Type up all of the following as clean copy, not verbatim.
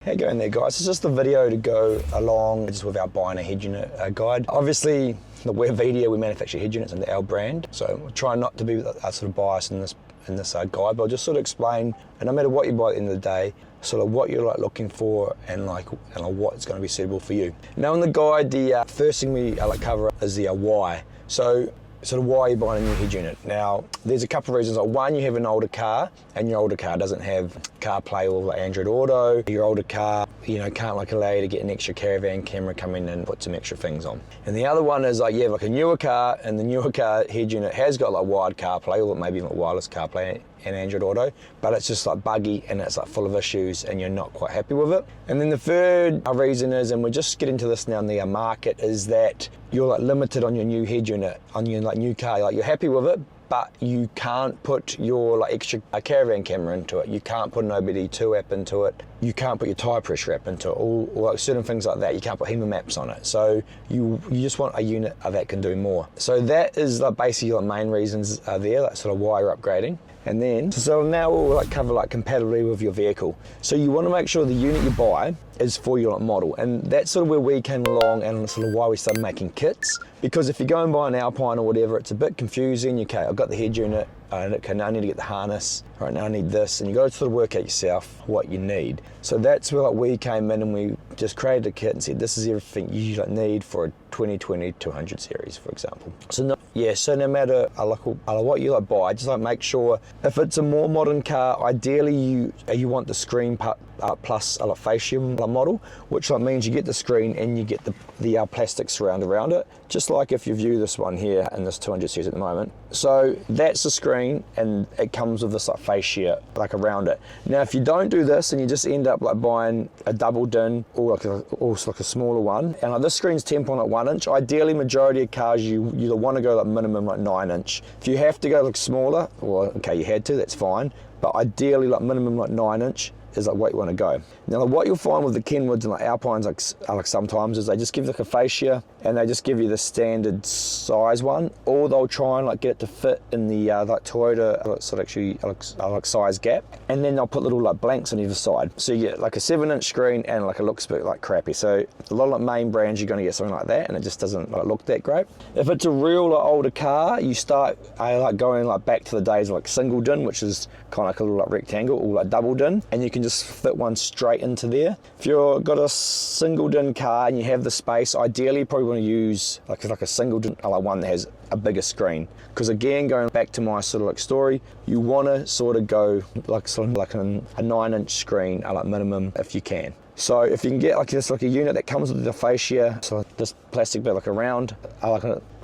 How you going there, guys? It's just a video to go along just with our buying a head unit guide. Obviously, we're Vhedia, we manufacture head units under our brand, so we'll try not to be sort of biased in this guide, but I'll just sort of explain, and no matter what you buy at the end of the day, sort of what you're looking for and what's going to be suitable for you. Now in the guide, the first thing we cover is the why. So sort of why you're buying a new head unit. Now, there's a couple of reasons. One, you have an older car, and your older car doesn't have CarPlay or Android Auto. Your older car, can't allow you to get an extra caravan camera, come in and put some extra things on. And the other one is you have a newer car, and the newer car head unit has got wired CarPlay, or maybe even wireless CarPlay and Android Auto, but it's just buggy and it's full of issues and you're not quite happy with it. And then the third reason is, and we're just getting to this now in the market, is that you're limited on your new head unit, on your new car. You're happy with it, but you can't put your extra caravan camera into it. You can't put an OBD2 app into it. You can't put your tyre pressure app into it, or certain things like that. You can't put HEMA maps on it. So you just want a unit that can do more. So that is basically the main reasons there, sort of why you're upgrading. And then, so now we'll cover compatibility with your vehicle. So you want to make sure the unit you buy is for your model, and that's sort of where we came along and sort of why we started making kits. Because if you go and buy an Alpine or whatever, it's a bit confusing. Okay, I've got the head unit, okay, now I need to get the harness, right, now I need this, and you got to sort of work out yourself what you need. So that's where we came in and we just created a kit and said, this is everything you need for a 2020 200 series, for example. So no matter what you buy, just make sure if it's a more modern car, ideally you want the screen plus a fascia model, which means you get the screen and you get the plastic surround around it, just like if you view this one here in this 200 series at the moment. So that's the screen, and it comes with this fascia around it. Now if you don't do this and you just end up buying a double din or a smaller one, and this screen's 10.1 inch, ideally majority of cars you want to go minimum 9 inch. If you have to go smaller, well okay, you had to, that's fine, but ideally minimum 9 inch is what you want to go. Now what you'll find with the Kenwoods and Alpines sometimes is they just give a fascia and they just give you the standard size one, or they'll try and get it to fit in the Toyota size gap, and then they'll put little blanks on either side. So you get a 7-inch screen and it looks a bit crappy. So a lot of main brands you're going to get something like that, and it just doesn't look that great. If it's a real older car, you start going back to the days of single din, which is kind of a little rectangle, or double din, and you can just fit one straight into there. If you've got a single din car and you have the space, ideally you probably want to use a single din, one that has a bigger screen. Because again, going back to my sort of story, you want to sort of go a 9-inch screen minimum if you can. So if you can get this a unit that comes with the fascia, so this plastic bit around,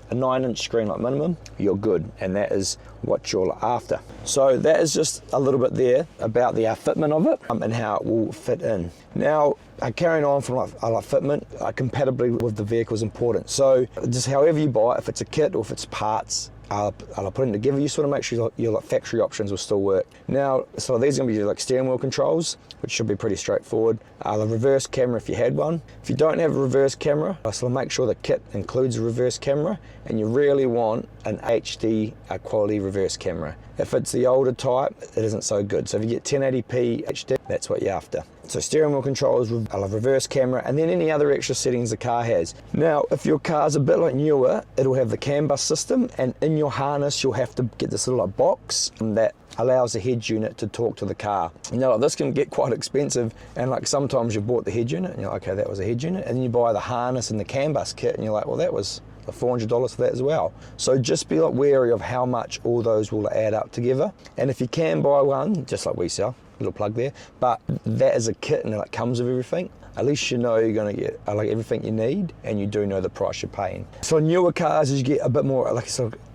a 9-inch screen minimum, you're good, and that is what you're after. So that is just a little bit there about the fitment of it and how it will fit in. Now carrying on from fitment, compatibility with the vehicle is important. So just however you buy it, if it's a kit or if it's parts, I'll put them together. You sort of make sure your factory options will still work. Now, so these are going to be your steering wheel controls, which should be pretty straightforward. The reverse camera if you had one. If you don't have a reverse camera, so make sure the kit includes a reverse camera, and you really want an HD quality reverse camera. If it's the older type, it isn't so good. So if you get 1080p HD, that's what you're after. So steering wheel controls, reverse camera, and then any other extra settings the car has. Now, if your car's a bit newer, it'll have the CAN bus system, and in your harness, you'll have to get this little box that allows the head unit to talk to the car. Now, this can get quite expensive, and sometimes you bought the head unit, and you're like, okay, that was a head unit, and then you buy the harness and the CAN bus kit, and you're like, well, that was $400 for that as well. So just be wary of how much all those will add up together. And if you can buy one, just like we sell, little plug there, but that is a kit and it comes with everything, at least you know you're going to get everything you need, and you do know the price you're paying. So newer cars, as you get a bit more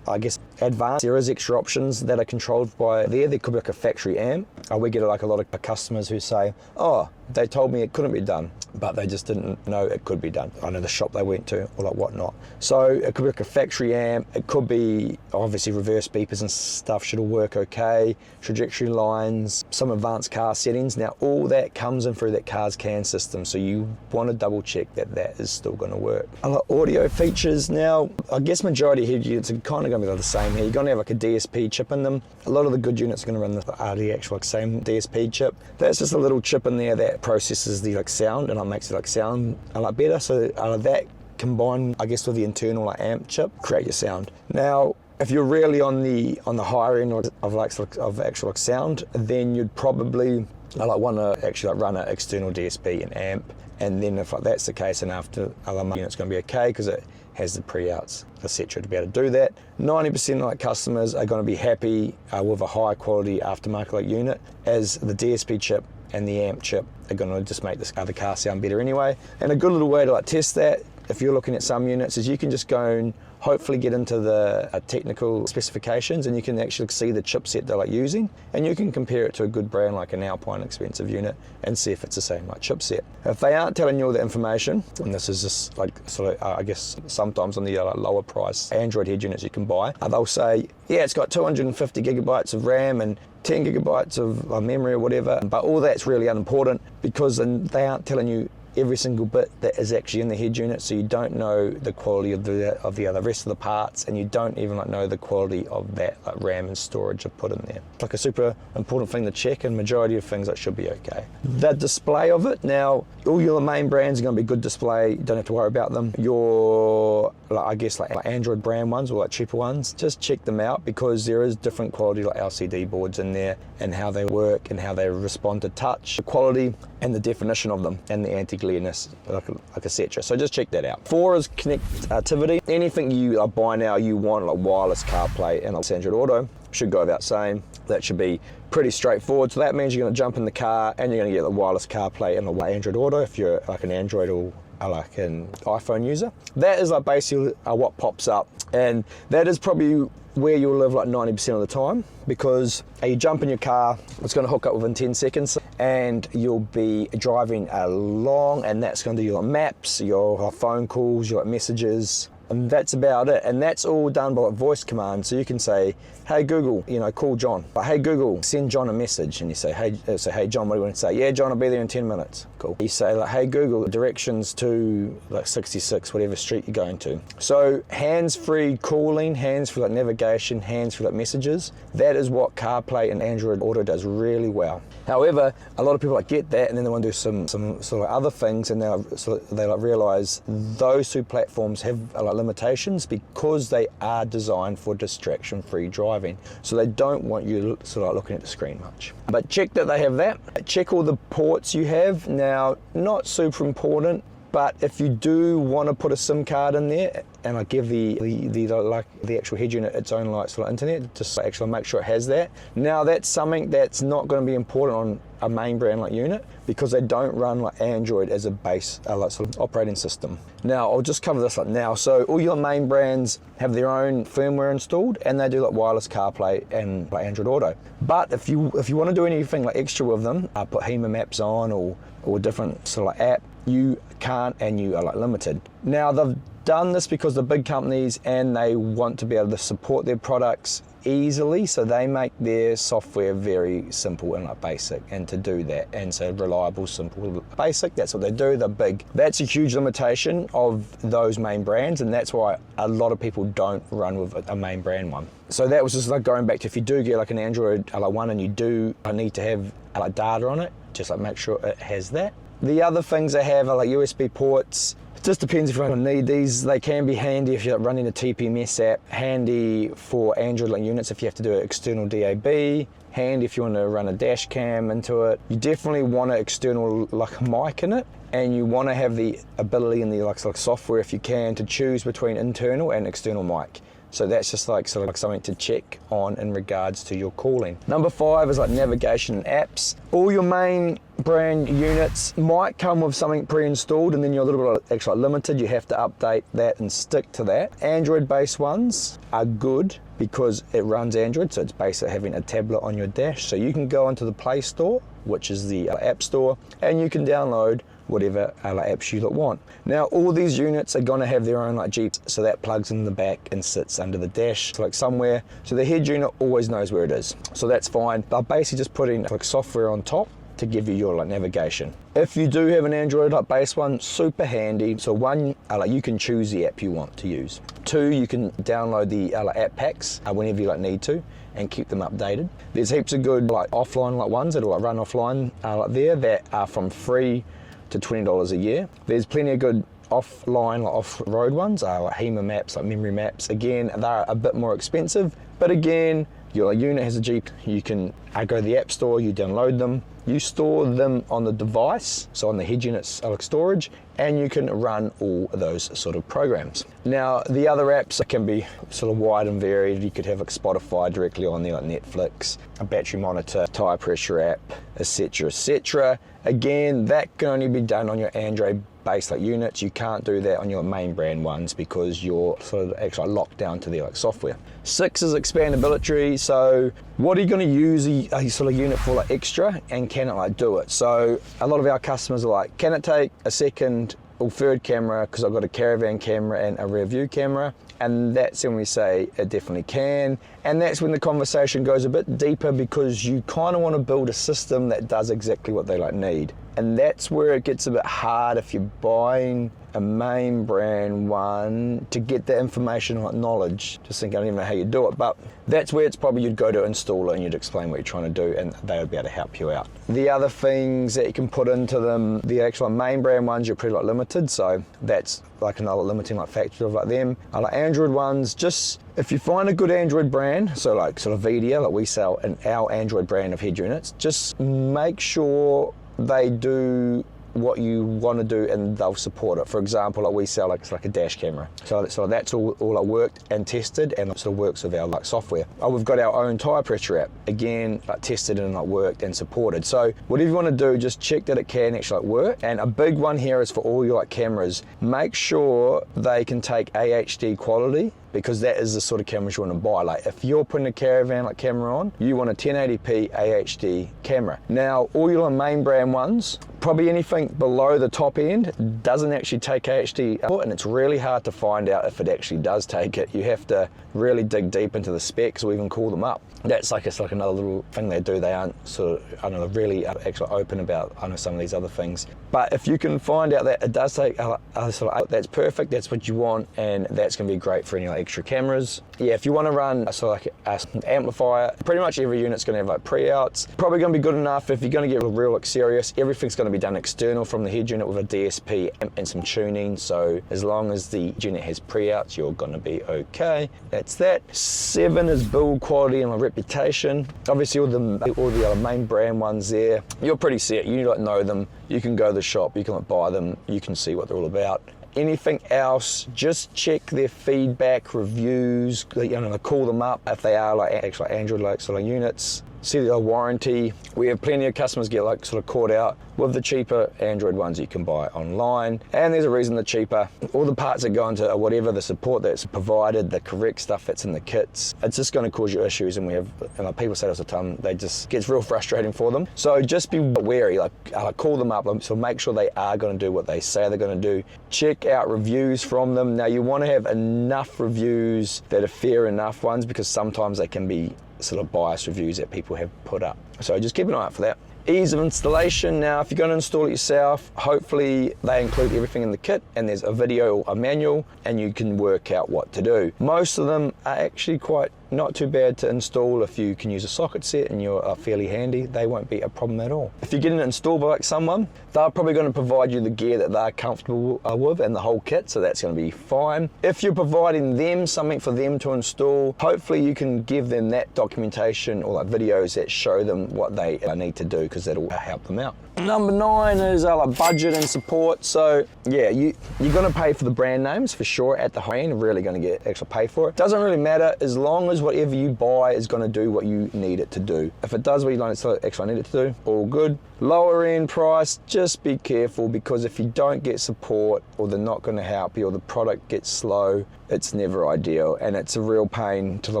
I guess advanced, there is extra options that are controlled by there could be a factory amp. We get a lot of customers who say, oh, they told me it couldn't be done. but they just didn't know it could be done. I know the shop they went to or like whatnot. So it could be like a factory amp, it could be obviously reverse beepers and stuff should all work okay, trajectory lines, some advanced car settings. Now all that comes in through that car's CAN system, so you want to double check that that is still going to work. Audio features, now I guess majority of head units are kind of going to be like the same here. You're going to have like a DSP chip in them. A lot of the good units are going to run the actual like same DSP chip. That's just a little chip in there that processes the like sound and it makes it like sound a lot better. So that combined, I guess, with the internal like amp chip, create your sound. Now, if you're really on the higher end of actual like sound, then you'd probably want to actually run an external DSP and amp. And then if like that's the case, and after other money, it's going to be okay because it has the pre-outs, etc. to be able to do that. 90% of like customers are going to be happy with a high quality aftermarket like unit, as the DSP chip and the amp chip are going to just make this other car sound better anyway. And a good little way to like test that, if you're looking at some units, is you can just go and hopefully get into the technical specifications, and you can actually see the chipset they're like using, and you can compare it to a good brand like an Alpine expensive unit and see if it's the same like chipset. If they aren't telling you all the information, and this is just like sort of I guess sometimes on the lower price Android head units you can buy, they'll say, yeah, it's got 250 gigabytes of RAM and 10 gigabytes of memory or whatever, but all that's really unimportant because they aren't telling you every single bit that is actually in the head unit, so you don't know the quality of the other rest of the parts, and you don't even know the quality of that RAM and storage I've put in there. It's like a super important thing to check, and majority of things that should be okay. The display of it, now all your main brands are going to be good display, you don't have to worry about them. Your I guess like Android brand ones or like cheaper ones, just check them out because there is different quality like LCD boards in there and how they work and how they respond to touch, the quality and the definition of them and the anti-glareness, like etc. So just check that out. 4 is connectivity. Anything you buy now you want like wireless CarPlay and Android Auto should go without saying. That should be pretty straightforward. So that means you're going to jump in the car and you're going to get the wireless CarPlay and the Android Auto if you're like an Android or like an iPhone user. That is like basically what pops up, and that is probably where you'll live like 90% of the time, because you jump in your car, it's going to hook up within 10 seconds and you'll be driving along, and that's going to do your maps, your phone calls, your messages, and that's about it. And that's all done by voice command. So you can say, hey Google, call John. But hey Google, send John a message. And you say, hey John, what do you want to say? Yeah, John, I'll be there in 10 minutes. Cool. You say like, hey Google, directions to like 66, whatever street you're going to. So hands-free calling, hands-free like navigation, hands-free like messages. That is what CarPlay and Android Auto does really well. However, a lot of people like get that and then they want to do some sort of other things, and they like realize those two platforms have like limitations because they are designed for distraction-free driving. So they don't want you sort of like looking at the screen much. But check that they have that. Check all the ports you have. Now, not super important, but if you do want to put a SIM card in there and I give the actual head unit its own like sort of internet, just actually make sure it has that. Now that's something that's not going to be important on a main brand like unit because they don't run like Android as a base like sort of operating system. Now I'll just cover this like now. So all your main brands have their own firmware installed and they do like wireless CarPlay and like Android Auto. But if you want to do anything like extra with them, put HEMA maps on or different sort of like app, you can't, and you are like limited. Now they've done this because the big companies and they want to be able to support their products easily, so they make their software very simple and like basic, and to do that, and so reliable, simple, basic, that's what they do. They're big. That's a huge limitation of those main brands, and that's why a lot of people don't run with a main brand one. So that was just like going back to, if you do get like an Android like one and you do need to have like data on it, just like make sure it has that. The other things they have are like USB ports. It just depends if you don't need these. They can be handy if you're running a TPMS app, handy for Android like units if you have to do an external DAB, handy if you want to run a dash cam into it. You definitely want an external like mic in it, and you want to have the ability in the like software if you can to choose between internal and external mic. So that's just like sort of like something to check on in regards to your calling. Number 5 is like navigation and apps. All your main brand units might come with something pre-installed, and then you're a little bit actually limited. You have to update that and stick to that. Android-based ones are good because it runs Android, so it's basically having a tablet on your dash. So you can go into the Play Store, which is the App Store, and you can download whatever apps you want. Now all these units are going to have their own like Jeep, so that plugs in the back and sits under the dash like somewhere, so the head unit always knows where it is, so that's fine. They're basically just putting like software on top to give you your like navigation. If you do have an Android like base one, super handy. So one, like you can choose the app you want to use. Two, you can download the app packs whenever you like need to and keep them updated. There's heaps of good like offline like ones that'll like run offline like there that are from free to $20 a year. There's plenty of good offline like off-road ones, like HEMA maps, like memory maps. Again, they're a bit more expensive, but again, your unit has a Jeep, you can go to the app store, you download them, you store them on the device, so on the head unit's storage, and you can run all of those sort of programs. Now, the other apps can be sort of wide and varied. You could have like Spotify directly on there, like Netflix, a battery monitor, tire pressure app, etc., etc. Again, that can only be done on your Android based like units. You can't do that on your main brand ones because you're sort of actually locked down to their like software. 6 is expandability. So what are you going to use a sort of unit for like extra, and can it like do it? So a lot of our customers are like, can it take a second or third camera, because I've got a caravan camera and a rear view camera? And that's when we say it definitely can. And that's when the conversation goes a bit deeper, because you kind of want to build a system that does exactly what they like need. And that's where it gets a bit hard if you're buying a main brand one to get that information or knowledge. Just think, I don't even know how you do it, but that's where it's probably you'd go to installer and you'd explain what you're trying to do, and they would be able to help you out. The other things that you can put into them, the actual main brand ones, you're pretty like limited, so that's like another limiting like factor of like them. Like Android ones, just if you find a good Android brand, so like sort of Vhedia, like we sell our Android brand of head units, just make sure they do what you want to do and they'll support it. For example, like we sell like, it's like a dash camera, so that's all worked and tested and sort of works with our like software. We've got our own tire pressure app, again like tested and like worked and supported. So whatever you want to do, just check that it can actually like work. And a big one here is for all your like cameras, make sure they can take AHD quality, because that is the sort of cameras you want to buy. Like if you're putting a caravan like camera on, you want a 1080p AHD camera. Now all your main brand ones, probably anything below the top end doesn't actually take AHD output, and it's really hard to find out if it actually does take it. You have to really dig deep into the specs or even call them up. That's like, it's like another little thing they do. They aren't sort of, I don't know, really actually open about, I know, some of these other things. But if you can find out that it does take that's perfect, that's what you want, and that's going to be great for any like extra cameras. Yeah, if you want to run a sort of like an amplifier, pretty much every unit's going to have like pre-outs. Probably going to be good enough. If you're going to get real like serious, everything's going to be done external from the head unit with a DSP and some tuning. So as long as the unit has pre-outs, you're going to be okay. That's that. 7 is build quality and reputation. Obviously all the other main brand ones there, you're pretty set. You like know them. You can go to the shop, you can like buy them, you can see what they're all about. Anything else, just check their feedback, reviews, you know, call them up if they are like actual Android like sort of units. See the warranty. We have plenty of customers get like sort of caught out with the cheaper Android ones you can buy online, and there's a reason they're cheaper. All the parts that go into whatever the support that's provided, the correct stuff that's in the kits, it's just going to cause you issues. And we have, and like people say to us all the time, they just gets real frustrating for them. So just be wary, like call them up, so make sure they are going to do what they say they're going to do. Check out reviews from them. Now you want to have enough reviews that are fair enough ones, because sometimes they can be sort of biased reviews that people have put up. So just keep an eye out for that. Ease of installation. Now, if you're going to install it yourself, hopefully they include everything in the kit, and there's a video or a manual, and you can work out what to do. Most of them are actually quite not too bad to install. If you can use a socket set and you're fairly handy, they won't be a problem at all. If you're getting it installed by like someone, they're probably going to provide you the gear that they're comfortable with and the whole kit, so that's going to be fine. If you're providing them something for them to install, hopefully you can give them that documentation or like videos that show them what they need to do, because that'll help them out. Number 9 is like budget and support. So yeah, you're going to pay for the brand names for sure at the high end, really going to get extra pay for it. Doesn't really matter as long as whatever you buy is going to do what you need it to do. If it does what you actually need it to do, all good. Lower end price, just be careful, because if you don't get support or they're not going to help you or the product gets slow, it's never ideal, and it's a real pain to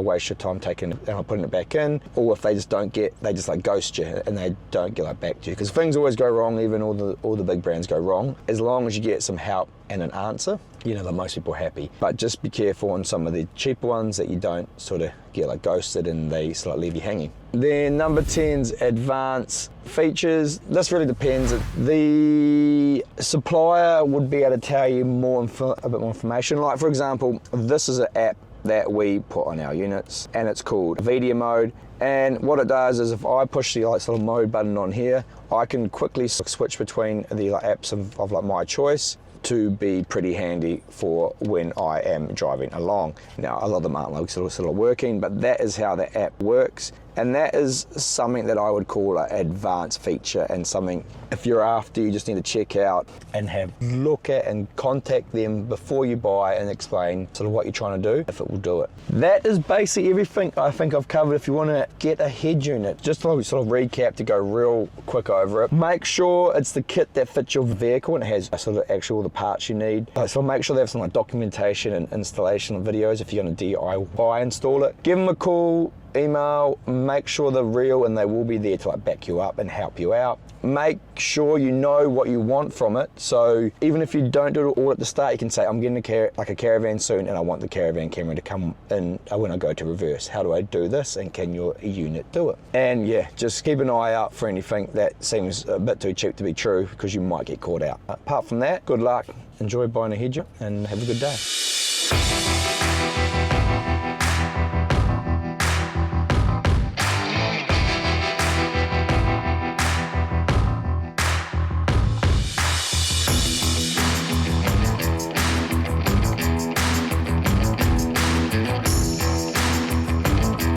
waste your time taking and putting it back in, or if they just don't get, they just like ghost you and they don't get like back to you, because things always go wrong. Even all the big brands go wrong. As long as you get some help and an answer, you know, that most people are happy. But just be careful on some of the cheaper ones that you don't sort of get like ghosted and they sort of leave you hanging. Then number 10's advanced features. This really depends. The supplier would be able to tell you a bit more information. Like for example, this is an app that we put on our units, and it's called Vhedia mode. And what it does is, if I push the like, little mode button on here, I can quickly switch between the like, apps of like my choice, to be pretty handy for when I am driving along. Now, a lot of them aren't like sort of working, but that is how the app works. And that is something that I would call an advanced feature, and something, if you're after, you just need to check out and look at and contact them before you buy and explain sort of what you're trying to do, if it will do it. That is basically everything I think I've covered. If you want to get a head unit, just to sort of recap, to go real quick over it, make sure it's the kit that fits your vehicle and it has sort of actually all the parts you need. So make sure they have some like documentation and installation videos if you're going to DIY install it. Give them a call, email, make sure they're real and they will be there to like back you up and help you out. Make sure you know what you want from it, so even if you don't do it all at the start, you can say, I'm getting a caravan soon and I want the caravan camera to come in when I go to reverse. How do I do this, and can your unit do it? And yeah, just keep an eye out for anything that seems a bit too cheap to be true, because you might get caught out. Apart from that, good luck, enjoy buying a head unit and have a good day.